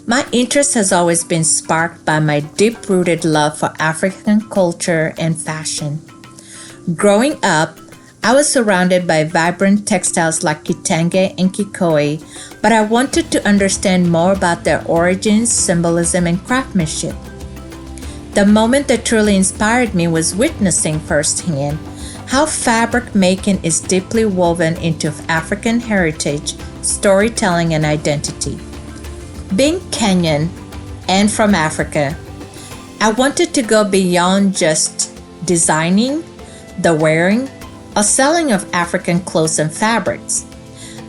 My interest has always been sparked by my deep-rooted love for African culture and fashion. Growing up, I was surrounded by vibrant textiles like kitenge and kikoi, but I wanted to understand more about their origins, symbolism, and craftsmanship. The moment that truly inspired me was witnessing firsthand how fabric making is deeply woven into African heritage, storytelling, and identity. Being Kenyan and from Africa, I wanted to go beyond just designing, the wearing, or selling of African clothes and fabrics.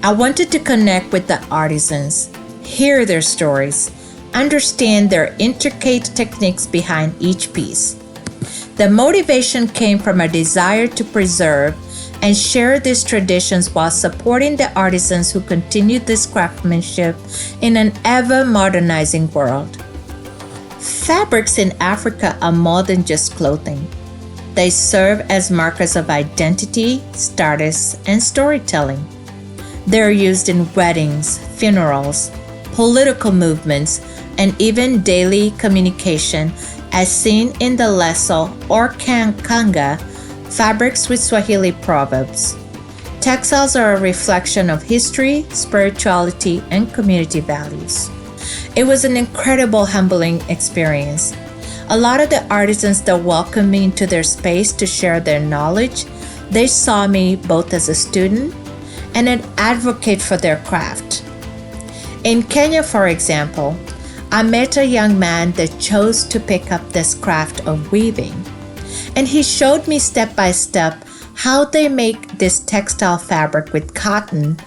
I wanted to connect with the artisans, hear their stories, understand their intricate techniques behind each piece. The motivation came from a desire to preserve and share these traditions while supporting the artisans who continue this craftsmanship in an ever-modernizing world. Fabrics in Africa are more than just clothing. They serve as markers of identity, status, and storytelling. They're used in weddings, funerals, political movements, and even daily communication, as seen in the leso or kanga, fabrics with Swahili proverbs. Textiles are a reflection of history, spirituality, and community values. It was an incredible, humbling experience. A lot of the artisans that welcomed me into their space to share their knowledge, they saw me both as a student and an advocate for their craft. In Kenya, for example, I met a young man that chose to pick up this craft of weaving, and he showed me step by step how they make this textile fabric with cotton,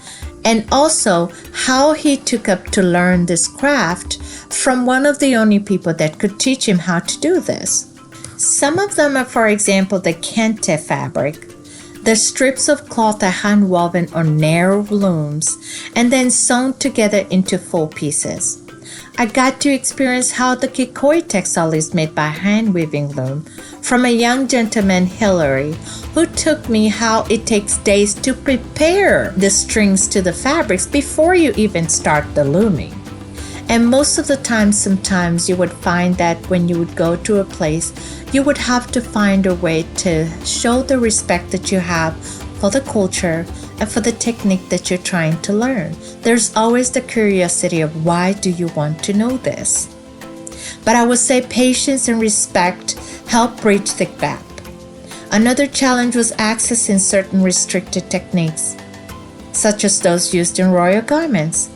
and also how he took up to learn this craft from one of the only people that could teach him how to do this. Some of them are, for example, the Kente fabric. The strips of cloth are handwoven on narrow looms and then sewn together into full pieces. I got to experience how the kikoi textile is made by hand weaving loom from a young gentleman, Hillary, who took me how it takes days to prepare the strings to the fabrics before you even start the looming. And most of the time, sometimes you would find that when you would go to a place, you would have to find a way to show the respect that you have for the culture and for the technique that you're trying to learn. There's always the curiosity of why do you want to know this? But I would say patience and respect help bridge the gap. Another challenge was accessing certain restricted techniques, such as those used in royal garments.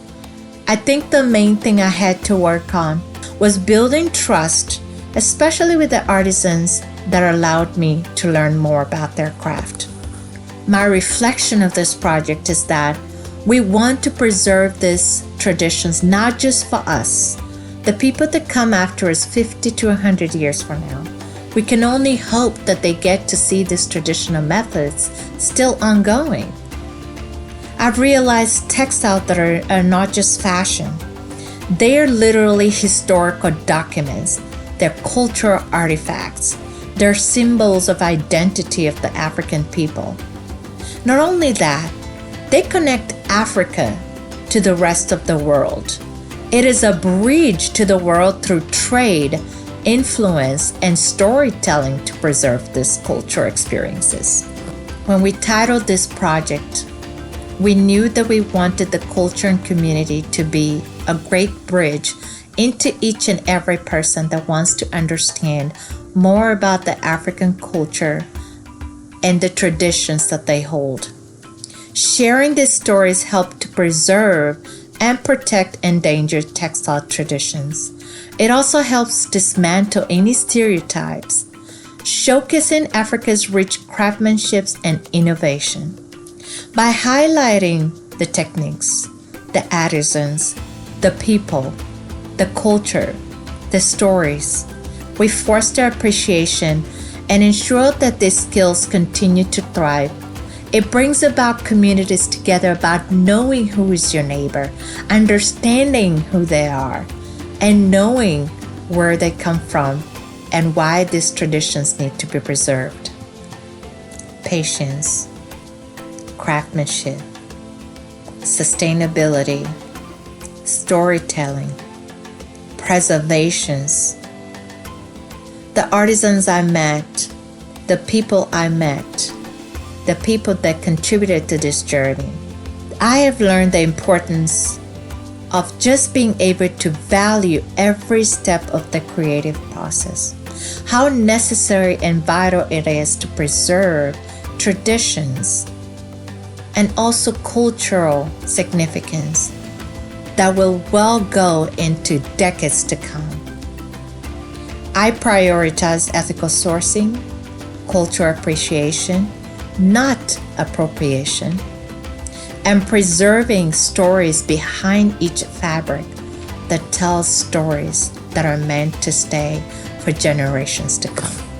I think the main thing I had to work on was building trust, especially with the artisans that allowed me to learn more about their craft. My reflection of this project is that we want to preserve these traditions not just for us, the people that come after us 50 to 100 years from now. We can only hope that they get to see these traditional methods still ongoing. I've realized textiles that are not just fashion. They are literally historical documents. They're cultural artifacts. They're symbols of identity of the African people. Not only that, they connect Africa to the rest of the world. It is a bridge to the world through trade, influence, and storytelling to preserve these cultural experiences. When we titled this project, we knew that we wanted the culture and community to be a great bridge into each and every person that wants to understand more about the African culture and the traditions that they hold. Sharing these stories help to preserve and protect endangered textile traditions. It also helps dismantle any stereotypes, showcasing Africa's rich craftsmanship and innovation. By highlighting the techniques, the artisans, the people, the culture, the stories, we foster appreciation and ensure that these skills continue to thrive. It brings about communities together about knowing who is your neighbor, understanding who they are, and knowing where they come from and why these traditions need to be preserved. Patience, craftsmanship, sustainability, storytelling, preservations. The artisans I met, the people I met, the people that contributed to this journey. I have learned the importance of just being able to value every step of the creative process. How necessary and vital it is to preserve traditions and also cultural significance that will well go into decades to come. I prioritize ethical sourcing, cultural appreciation, not appropriation, and preserving stories behind each fabric that tells stories that are meant to stay for generations to come.